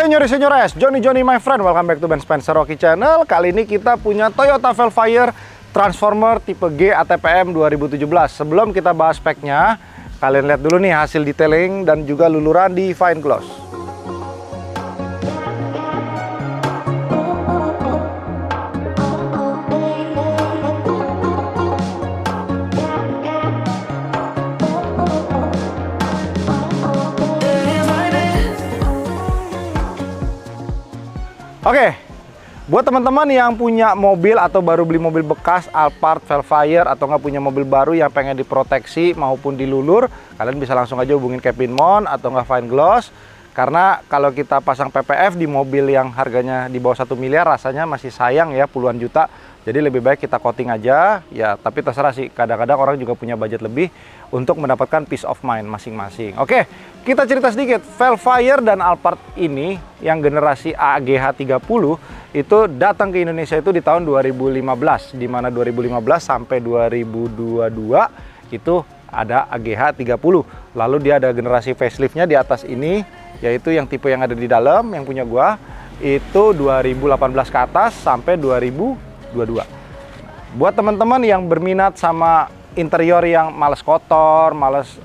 Senyores, Johnny my friend, welcome back to Ben Spencer Rocky Channel. Kali ini kita punya Toyota Velfire Transformer tipe G ATPM 2017. Sebelum kita bahas speknya, kalian lihat dulu nih hasil detailing dan juga luluran di fine gloss. Oke, buat teman-teman yang punya mobil atau baru beli mobil bekas Alphard, Velfire, atau nggak punya mobil baru yang pengen diproteksi maupun dilulur, kalian bisa langsung aja hubungin Kevin Mon atau nggak Fine Gloss. Karena kalau kita pasang PPF di mobil yang harganya di bawah 1 miliar, rasanya masih sayang ya, puluhan juta. Jadi lebih baik kita coating aja, ya tapi terserah sih, kadang-kadang orang juga punya budget lebih untuk mendapatkan peace of mind masing-masing. Oke, kita cerita sedikit, Velfire dan Alphard ini yang generasi AGH 30 itu datang ke Indonesia itu di tahun 2015, di mana 2015 sampai 2022 itu ada AGH 30. Lalu dia ada generasi faceliftnya di atas ini, yaitu yang tipe yang ada di dalam, yang punya gua, itu 2018 ke atas sampai 2022. Buat teman-teman yang berminat sama interior yang males kotor, males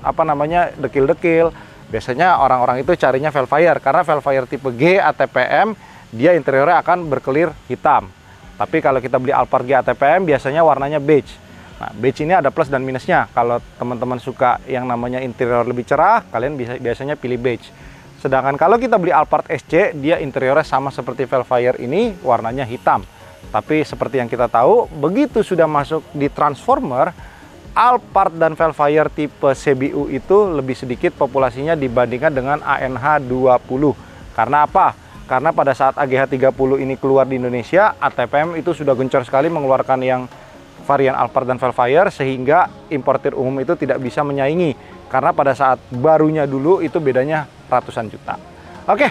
dekil-dekil, biasanya orang-orang itu carinya Velfire, karena Velfire tipe G ATPM dia interiornya akan berkelir hitam. Tapi kalau kita beli Alphard G ATPM biasanya warnanya beige. Nah, beige ini ada plus dan minusnya. Kalau teman-teman suka yang namanya interior lebih cerah, kalian biasanya pilih beige. Sedangkan kalau kita beli Alphard SC, dia interiornya sama seperti Velfire ini, warnanya hitam. Tapi seperti yang kita tahu, begitu sudah masuk di Transformer, Alphard dan Velfire tipe CBU itu lebih sedikit populasinya dibandingkan dengan ANH 20. Karena apa? Karena pada saat AGH 30 ini keluar di Indonesia, ATPM itu sudah gencar sekali mengeluarkan yang varian Alphard dan Velfire, sehingga importir umum itu tidak bisa menyaingi. Karena pada saat barunya dulu itu bedanya ratusan juta. Oke,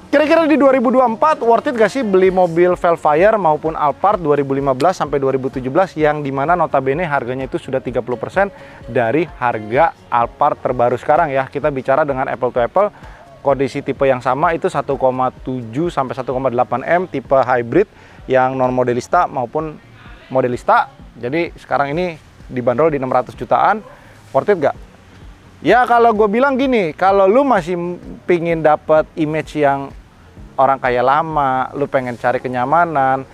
kira-kira di 2024 worth it gak sih beli mobil Velfire maupun Alphard 2015 sampai 2017 yang dimana notabene harganya itu sudah 30% dari harga Alphard terbaru sekarang ya. Kita bicara dengan apple to apple, kondisi tipe yang sama itu 1,7 sampai 1,8 M tipe hybrid yang non modelista maupun modelista. Jadi sekarang ini dibanderol di 600 jutaan, worth it gak? Ya kalau gue bilang gini, kalau lu masih pingin dapat image yang orang kaya lama, lu pengen cari kenyamanan,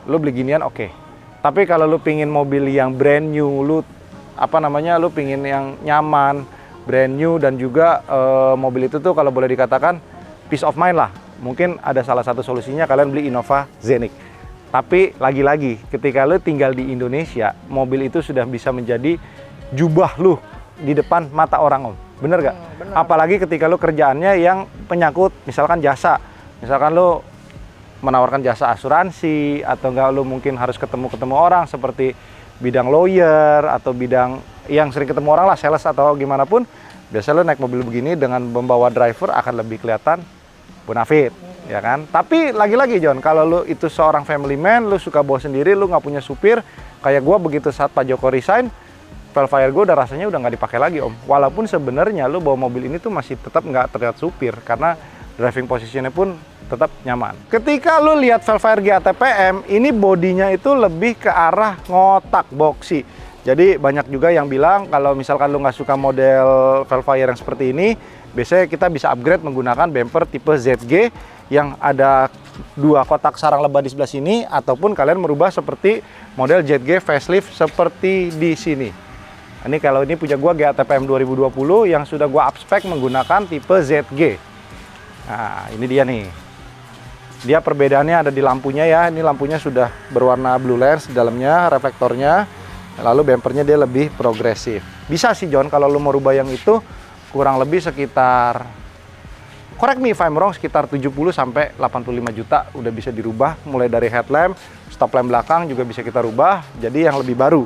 lu beli ginian oke. Tapi kalau lu pingin mobil yang brand new, lu pingin yang nyaman, brand new, dan juga mobil itu tuh kalau boleh dikatakan peace of mind lah. Mungkin ada salah satu solusinya kalian beli Innova Zeniq. Tapi lagi-lagi ketika lu tinggal di Indonesia, mobil itu sudah bisa menjadi jubah lu di depan mata orang, Om. Bener gak? Bener. Apalagi ketika lu kerjaannya yang penyangkut misalkan jasa. Misalkan lu menawarkan jasa asuransi, atau enggak lu mungkin harus ketemu orang seperti bidang lawyer atau bidang yang sering ketemu orang lah, sales atau gimana pun. Biasanya lu naik mobil begini dengan membawa driver akan lebih kelihatan bonafit, ya kan? Tapi lagi-lagi John, kalau lu itu seorang family man, lu suka bawa sendiri, lu nggak punya supir, kayak gua begitu saat Pak Joko resign, Velfire gue udah rasanya udah nggak dipakai lagi, Om. Walaupun sebenarnya lu bawa mobil ini tuh masih tetap nggak terlihat supir, karena driving positionnya pun tetap nyaman. Ketika lu lihat Velfire G ATPM, ini bodinya itu lebih ke arah ngotak boxy. Jadi banyak juga yang bilang kalau misalkan lu nggak suka model Velfire yang seperti ini, biasanya kita bisa upgrade menggunakan bumper tipe ZG yang ada dua kotak sarang lebah di sebelah sini, ataupun kalian merubah seperti model ZG facelift seperti di sini. Ini kalau ini punya gua GATPM 2020 yang sudah gua upspec menggunakan tipe ZG. Nah, ini dia nih. Dia perbedaannya ada di lampunya ya. Ini lampunya sudah berwarna blue lens di dalamnya, reflektornya. Lalu bumpernya dia lebih progresif. Bisa sih John, kalau lu mau rubah yang itu kurang lebih sekitar, correct me if I'm wrong, sekitar 70 sampai 85 juta udah bisa dirubah. Mulai dari headlamp, stop lamp belakang juga bisa kita rubah jadi yang lebih baru.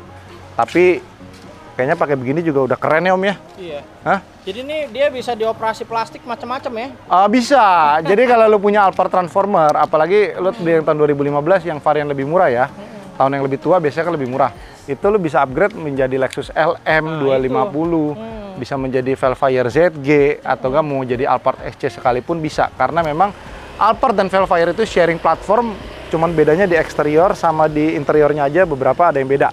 Tapi kayaknya pakai begini juga udah keren ya Om ya? Iya. Hah? Jadi ini dia bisa dioperasi plastik macam-macam ya? Bisa. Jadi kalau lu punya Alphard Transformer, apalagi lu beli yang tahun 2015 yang varian lebih murah ya, tahun yang lebih tua biasanya kan lebih murah. Itu lu bisa upgrade menjadi Lexus LM 250, bisa menjadi Velfire ZG, atau nggak mau jadi Alphard SC sekalipun bisa. Karena memang Alphard dan Velfire itu sharing platform, cuman bedanya di eksterior sama di interiornya aja beberapa ada yang beda.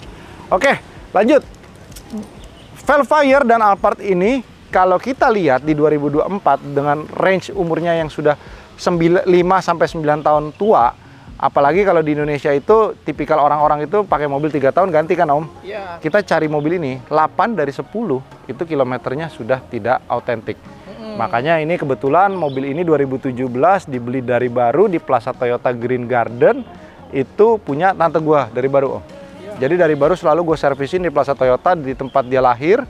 Oke, lanjut. Velfire dan Alphard ini kalau kita lihat di 2024 dengan range umurnya yang sudah 5 sampai 9 tahun tua, apalagi kalau di Indonesia itu tipikal orang-orang itu pakai mobil 3 tahun ganti kan Om? Iya. Kita cari mobil ini 8 dari 10 itu kilometernya sudah tidak autentik. Makanya ini kebetulan mobil ini 2017 dibeli dari baru di Plaza Toyota Green Garden, itu punya tante gua dari baru Om. Jadi dari baru selalu gue servisin di Plaza Toyota di tempat dia lahir,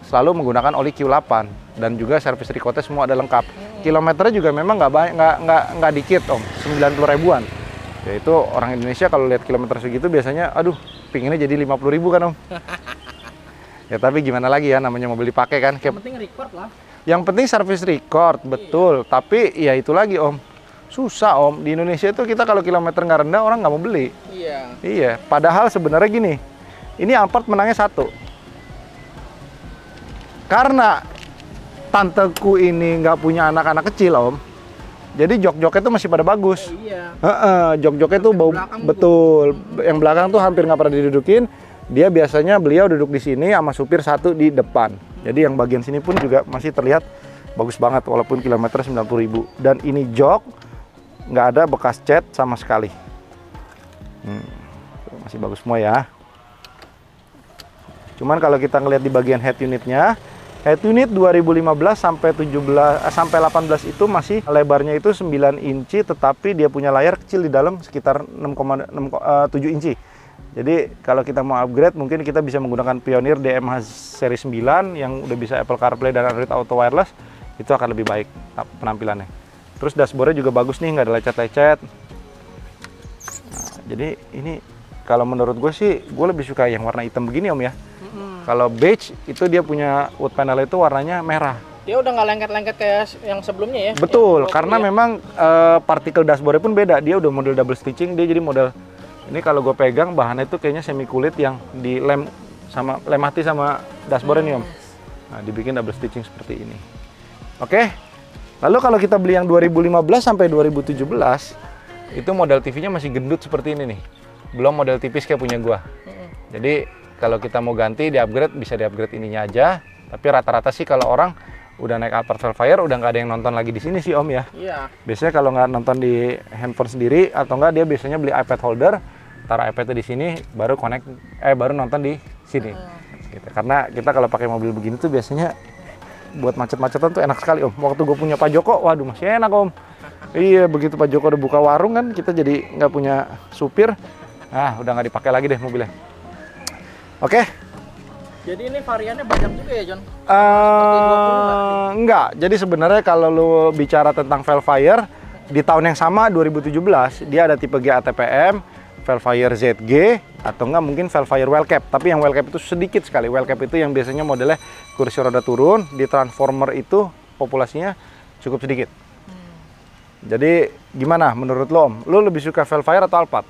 selalu menggunakan oli Q8 dan juga servis recode semua ada lengkap. Kilometernya juga memang nggak dikit Om, 90 ribuan. Ya itu orang Indonesia kalau lihat kilometer segitu biasanya, aduh, pinginnya jadi 50 ribu kan Om. Ya tapi gimana lagi ya, namanya mobil dipakai kan. Yang penting record lah. Yang penting servis record, betul. Tapi ya itu lagi Om. Susah Om, di Indonesia itu kita kalau kilometer nggak rendah orang nggak mau beli. Iya. Iya, padahal sebenarnya gini, ini Alphard menangnya 1. Karena tanteku ini nggak punya anak-anak kecil Om, jadi jok-joknya itu masih pada bagus. Iya. Jok-joknya tuh bau, betul. Yang belakang tuh hampir nggak pernah didudukin. Dia biasanya beliau duduk di sini sama supir satu di depan. Jadi yang bagian sini pun juga masih terlihat bagus banget walaupun kilometer 90.000. Dan ini jok nggak ada bekas cat sama sekali. Masih bagus semua ya. Cuman kalau kita ngelihat di bagian head unitnya, head unit 2015 sampai 18 itu masih lebarnya itu 9 inci, tetapi dia punya layar kecil di dalam sekitar 6,7 inci. Jadi kalau kita mau upgrade mungkin kita bisa menggunakan Pioneer DMH seri 9 yang udah bisa Apple CarPlay dan Android Auto Wireless, itu akan lebih baik penampilannya. Terus dashboardnya juga bagus nih, nggak ada lecet-lecet. Nah, jadi ini kalau menurut gue sih, gue lebih suka yang warna hitam begini Om ya. Kalau beige itu dia punya wood panel itu warnanya merah. Dia udah nggak lengket-lengket kayak yang sebelumnya ya? Betul, karena memang partikel dashboardnya pun beda. Dia udah model double stitching, dia jadi model ini kalau gue pegang bahannya itu kayaknya semi kulit yang dilem sama lem mati sama dashboardnya nih Om. Nah, dibikin double stitching seperti ini. Oke. Lalu kalau kita beli yang 2015 sampai 2017, itu model TV-nya masih gendut seperti ini nih. Belum model tipis kayak punya gua. Jadi kalau kita mau ganti, di-upgrade, bisa di-upgrade ininya aja. Tapi rata-rata sih kalau orang udah naik Alphard Velfire, udah nggak ada yang nonton lagi di sini sih Om ya. Iya. Biasanya kalau nggak nonton di handphone sendiri, atau nggak dia biasanya beli iPad holder, taruh iPad-nya di sini, baru baru nonton di sini. Gitu. Karena kita kalau pakai mobil begini tuh biasanya buat macet-macetan tuh enak sekali Om. Waktu gue punya Pak Joko, waduh masih enak Om. Iya, begitu Pak Joko udah buka warung kan, kita jadi nggak punya supir. Nah, udah nggak dipakai lagi deh mobilnya. Oke. Jadi ini variannya banyak juga ya John? Enggak. Jadi sebenarnya kalau lu bicara tentang Velfire, di tahun yang sama 2017, dia ada tipe G ATPM, Velfire ZG, atau enggak mungkin Velfire Wellcap. Tapi yang Wellcap itu sedikit sekali. Wellcap itu yang biasanya modelnya kursi roda turun, di Transformer itu populasinya cukup sedikit. Jadi gimana menurut lo Om? Lo lebih suka Velfire atau Alphard?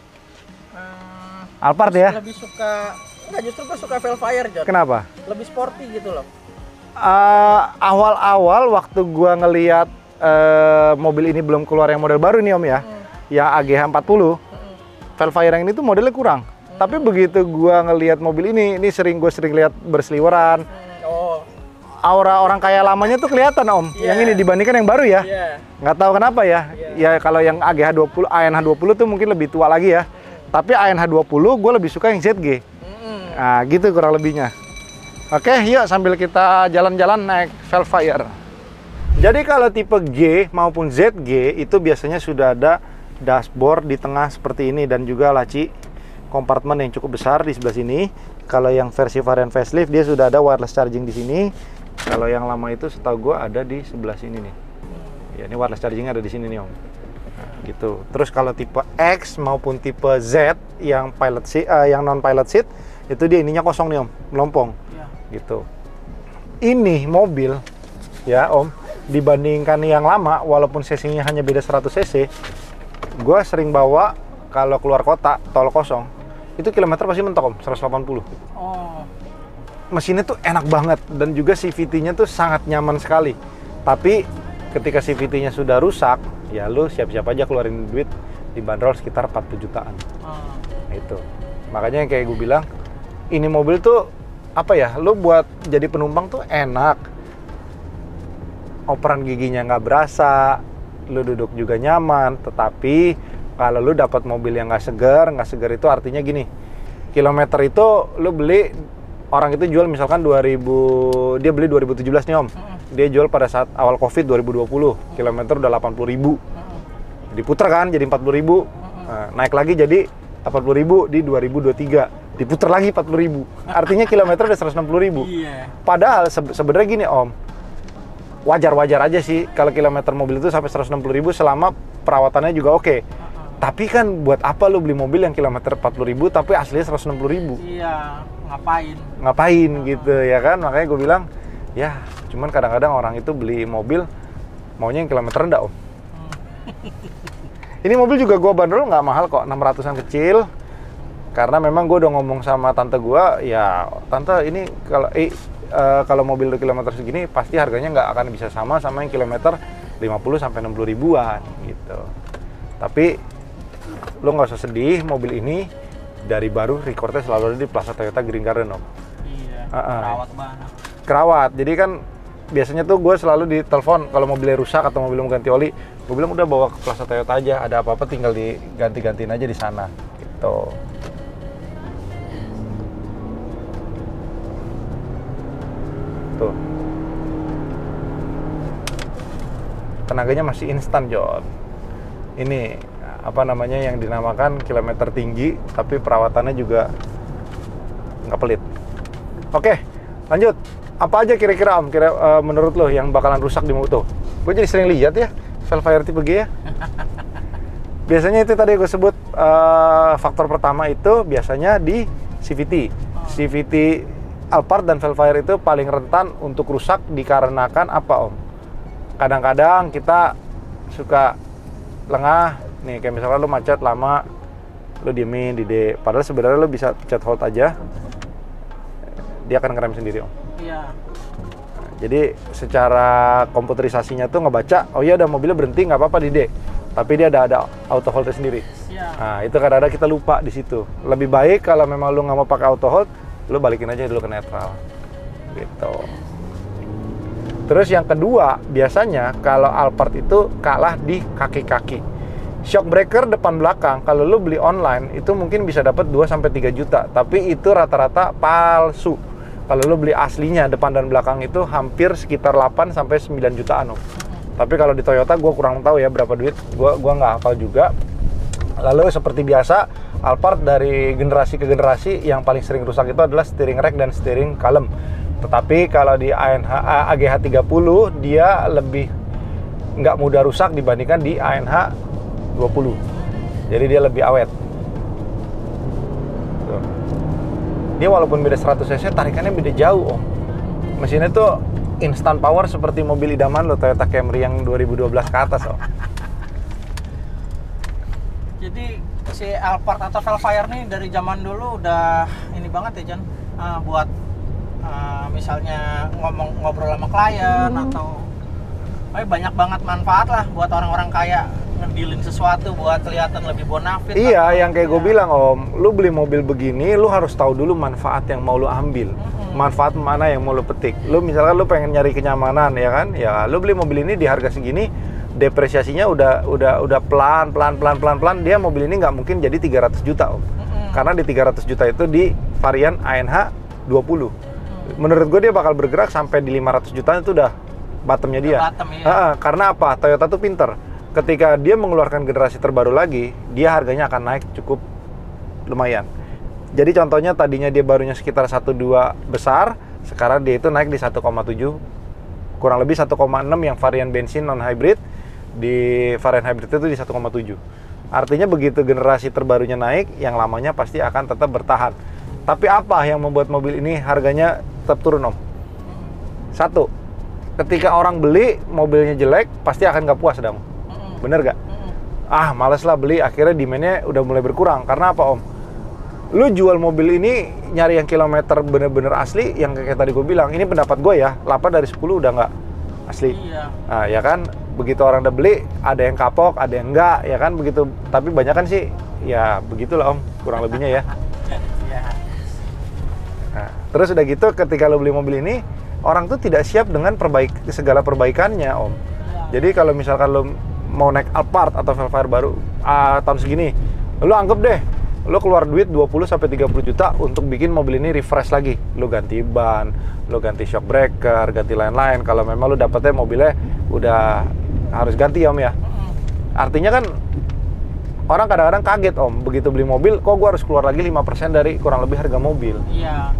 Alphard ya? Lebih suka, enggak, justru gue suka Velfire John. Kenapa? Lebih sporty gitu loh. Awal-awal waktu gua ngelihat mobil ini belum keluar yang model baru nih Om ya, yang AGH 40, Velfire yang ini tuh modelnya kurang. Tapi begitu gua ngelihat mobil ini gue sering lihat berseliweran. Aura orang kaya lamanya tuh kelihatan Om. Yang ini dibandingkan yang baru ya. Nggak tahu kenapa ya. Ya kalau yang AGH 20, ANH 20 tuh mungkin lebih tua lagi ya. Tapi ANH 20 gue lebih suka yang ZG. Nah gitu kurang lebihnya. Oke, yuk sambil kita jalan-jalan naik Velfire. Jadi kalau tipe G maupun ZG itu biasanya sudah ada dashboard di tengah seperti ini dan juga laci kompartemen yang cukup besar di sebelah sini. Kalau yang versi varian facelift dia sudah ada wireless charging di sini. Kalau yang lama itu setahu gue ada di sebelah sini nih. Ya ini wireless chargingnya ada di sini nih Om. Nah, gitu. Terus kalau tipe X maupun tipe Z yang pilot seat, yang non pilot seat itu dia ininya kosong nih Om, melompong. Gitu. Ini mobil ya Om, dibandingkan yang lama walaupun cc-nya hanya beda 100 cc, gue sering bawa kalau keluar kota tol kosong itu kilometer pasti mentok Om, 180. Mesinnya tuh enak banget dan juga CVT-nya tuh sangat nyaman sekali. Tapi ketika CVT-nya sudah rusak, ya lu siap-siap aja keluarin duit dibanderol sekitar 40 jutaan. Itu. Makanya yang kayak gue bilang, ini mobil tuh apa ya, lu buat jadi penumpang tuh enak. Operan giginya nggak berasa, lu duduk juga nyaman, tetapi kalau lu dapat mobil yang nggak segar itu artinya gini, kilometer itu lu beli, orang itu jual misalkan 2000, dia beli 2017 nih om, dia jual pada saat awal covid 2020, kilometer udah 80.000, diputer kan jadi 40.000, naik lagi jadi 80.000 di 2023, diputer lagi 40.000, artinya kilometer udah 160.000. Padahal sebenarnya gini om, wajar-wajar aja sih kalau kilometer mobil itu sampai 160.000 selama perawatannya juga oke. Tapi kan buat apa lu beli mobil yang kilometer 40.000 tapi aslinya 160.000? Iya, ngapain gitu ya kan? Makanya gue bilang, ya cuman kadang-kadang orang itu beli mobil maunya yang kilometer rendah om. Ini mobil juga gue bandrol nggak mahal kok, 600-an kecil. Karena memang gue udah ngomong sama tante gue, ya tante ini kalau mobil kilometer segini pasti harganya nggak akan bisa sama yang kilometer 50 sampai 60 ribuan gitu. Tapi lo nggak usah sedih, mobil ini dari baru recordnya selalu ada di Plaza Toyota Green Garden om. Iya. Kerawat banget. Kerawat. Jadi kan biasanya tuh gue selalu ditelepon kalau mobilnya rusak atau mobilnya mau ganti oli, gue bilang udah bawa ke Plaza Toyota aja, ada apa-apa tinggal diganti-gantiin aja di sana gitu. Tuh. Tenaganya masih instan, John. Ini apa namanya yang dinamakan kilometer tinggi, tapi perawatannya juga nggak pelit. Oke, lanjut. Apa aja kira-kira om, menurut lo yang bakalan rusak di mobil tuh? Gue jadi sering lihat ya, Velfire tipe G ya. Biasanya itu tadi gue sebut faktor pertama itu biasanya di CVT. CVT Alphard dan Velfire itu paling rentan untuk rusak dikarenakan apa om? Kadang-kadang kita suka lengah, nih kayak misalkan lo macet lama, lo diemin di D, padahal sebenarnya lo bisa pencet hold aja, dia akan ngerem sendiri om. Iya. Nah, jadi secara komputerisasinya tuh ngebaca, oh iya ada mobilnya berhenti nggak apa-apa di D, tapi dia ada auto hold sendiri. Iya. Nah itu kadang-kadang kita lupa di situ. Lebih baik kalau memang lo nggak mau pakai auto hold, lo balikin aja dulu ke netral, gitu. Terus yang kedua, biasanya kalau Alphard itu kalah di kaki-kaki. Shock breaker depan belakang, kalau lu beli online, itu mungkin bisa dapat 2-3 juta. Tapi itu rata-rata palsu. Kalau lu beli aslinya, depan dan belakang itu hampir sekitar 8-9 jutaan. Tapi kalau di Toyota, gue kurang tahu ya berapa duit. Gua nggak hafal juga. Lalu seperti biasa, Alphard dari generasi ke generasi, yang paling sering rusak itu adalah steering rack dan steering column. Tetapi kalau di AGH 30 dia lebih nggak mudah rusak dibandingkan di ANH 20. Jadi dia lebih awet. Tuh. Dia walaupun beda 100 cc, tarikannya beda jauh om. Mesinnya tuh instant power seperti mobil idaman lo, Toyota Camry yang 2012 ke atas om. Jadi si Alphard atau Velfire nih dari zaman dulu udah ini banget ya Jan, buat misalnya ngobrol sama klien atau banyak banget manfaat lah buat orang-orang kaya ngedilin sesuatu buat kelihatan lebih bonafit. Iya, yang kayak gue bilang om, lu beli mobil begini, lu harus tahu dulu manfaat yang mau lu ambil, manfaat mana yang mau lu petik. Lu misalkan lu pengen nyari kenyamanan ya kan, ya lu beli mobil ini di harga segini, depresiasinya udah pelan, dia mobil ini nggak mungkin jadi 300 juta om, karena di 300 juta itu di varian ANH 20. Menurut gue dia bakal bergerak sampai di 500 jutaan itu udah bottomnya dia. Iya. Karena apa? Toyota tuh pinter. Ketika dia mengeluarkan generasi terbaru lagi, dia harganya akan naik cukup lumayan. Jadi contohnya tadinya dia barunya sekitar 1,2 besar, sekarang dia itu naik di 1,7, kurang lebih 1,6 yang varian bensin non hybrid, di varian hybrid itu di 1,7. Artinya begitu generasi terbarunya naik, yang lamanya pasti akan tetap bertahan. Tapi apa yang membuat mobil ini harganya tetap turun om? Satu, ketika orang beli mobilnya jelek, pasti akan nggak puas dong. Bener gak? Males lah beli, akhirnya demand-nya udah mulai berkurang. Karena apa om? Lu jual mobil ini nyari yang kilometer bener-bener asli, yang kayak tadi gue bilang, ini pendapat gue ya, 8 dari 10 udah asli. Iya. Nah, ya kan, begitu orang udah beli, ada yang kapok, ada yang enggak, ya kan begitu. Tapi banyak kan sih, ya begitulah Om, kurang lebihnya ya. Iya. Nah, terus udah gitu, ketika lo beli mobil ini, orang tuh tidak siap dengan segala perbaikannya Om. Iya. Jadi kalau misalkan lo mau naik Alphard atau Velfire baru tahun segini, lo anggap deh, lo keluar duit 20-30 juta untuk bikin mobil ini refresh lagi. Lo ganti ban, lo ganti shock breaker, ganti lain-lain. Kalau memang lo dapetnya mobilnya udah harus ganti Om ya. Artinya kan orang kadang-kadang kaget Om, begitu beli mobil, kok gua harus keluar lagi 5% dari kurang lebih harga mobil. Iya.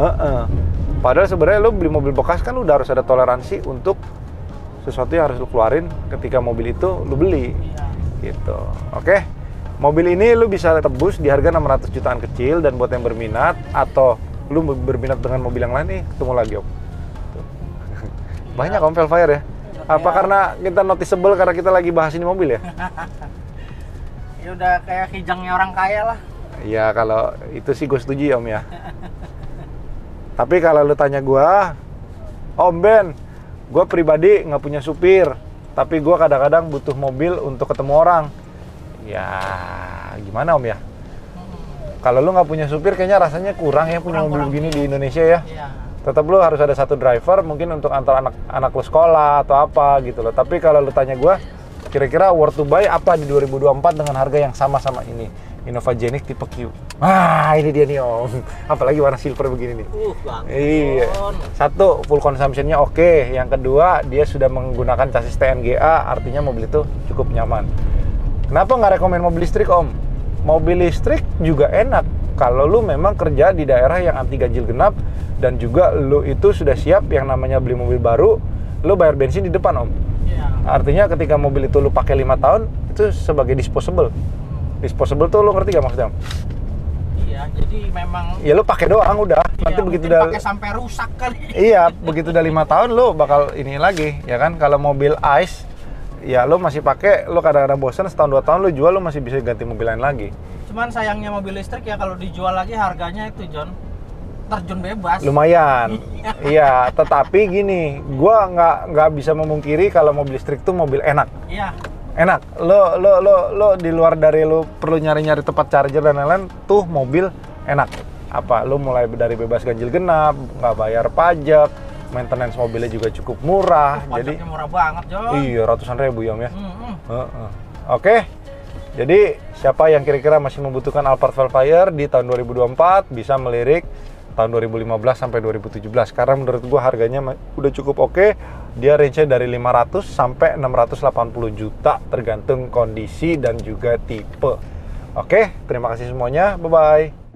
Padahal sebenarnya lo beli mobil bekas kan udah harus ada toleransi untuk sesuatu yang harus lo keluarin ketika mobil itu lo beli. Iya. Gitu. Oke. Mobil ini lu bisa tebus di harga 600 jutaan kecil, dan buat yang berminat atau lu berminat dengan mobil yang lain nih, ketemu lagi Om. Tuh. Banyak Om Velfire ya. Apa karena kita noticeable karena kita lagi bahas ini mobil ya? Ya udah kayak kijangnya orang kaya lah. Iya, kalau itu sih gue setuju ya Om ya. Tapi kalau lu tanya gua, Om Ben, gua pribadi nggak punya supir, tapi gua kadang-kadang butuh mobil untuk ketemu orang. Ya gimana Om ya? Kalau lu nggak punya supir kayaknya rasanya kurang ya punya mobil begini di Indonesia ya. Iya. Tetap lu harus ada satu driver mungkin untuk antar anak lu sekolah atau apa gitu loh. Tapi kalau lu tanya gua, kira-kira worth to buy apa di 2024 dengan harga yang sama-sama ini? Innova Genex tipe Q. Wah, ini dia nih Om. Apalagi warna silver begini nih. Bang. Iya. Satu, full consumption-nya oke. Yang kedua, dia sudah menggunakan chassis TNGA, artinya mobil itu cukup nyaman. Kenapa nggak rekomen mobil listrik Om? Mobil listrik juga enak kalau lu memang kerja di daerah yang anti ganjil genap, dan juga lu itu sudah siap yang namanya beli mobil baru, lu bayar bensin di depan Om. Iya. Artinya ketika mobil itu lu pakai 5 tahun, itu sebagai disposable. Disposable tuh lu ngerti gak maksudnya Om? Iya, jadi memang Ya lu pakai doang udah. iya, Nanti begitu mungkin udah pakai sampai rusak kali. Iya, begitu udah 5 tahun lu bakal ini lagi, ya kan? Kalau mobil ICE ya lo masih pakai, lo kadang-kadang bosan, setahun 2 tahun lo jual, lo masih bisa ganti mobil lain lagi. Cuman sayangnya mobil listrik ya kalau dijual lagi harganya itu John, terjun bebas. Lumayan. Iya, tetapi gini, gua nggak bisa memungkiri kalau mobil listrik tuh mobil enak. Iya. Enak. Lo di luar dari lo perlu nyari-nyari tempat charger dan lain-lain, tuh mobil enak. Apa? Lo mulai dari bebas ganjil genap, nggak bayar pajak, maintenance mobilnya juga cukup murah. Pajaknya Jadi murah banget John. iya, ratusan ribu ya Om ya. Oke. Jadi siapa yang kira-kira masih membutuhkan Alphard Velfire di tahun 2024 bisa melirik tahun 2015 sampai 2017, karena menurut gua harganya udah cukup oke. Dia range-nya dari 500 sampai 680 juta tergantung kondisi dan juga tipe. Oke, terima kasih semuanya. Bye bye.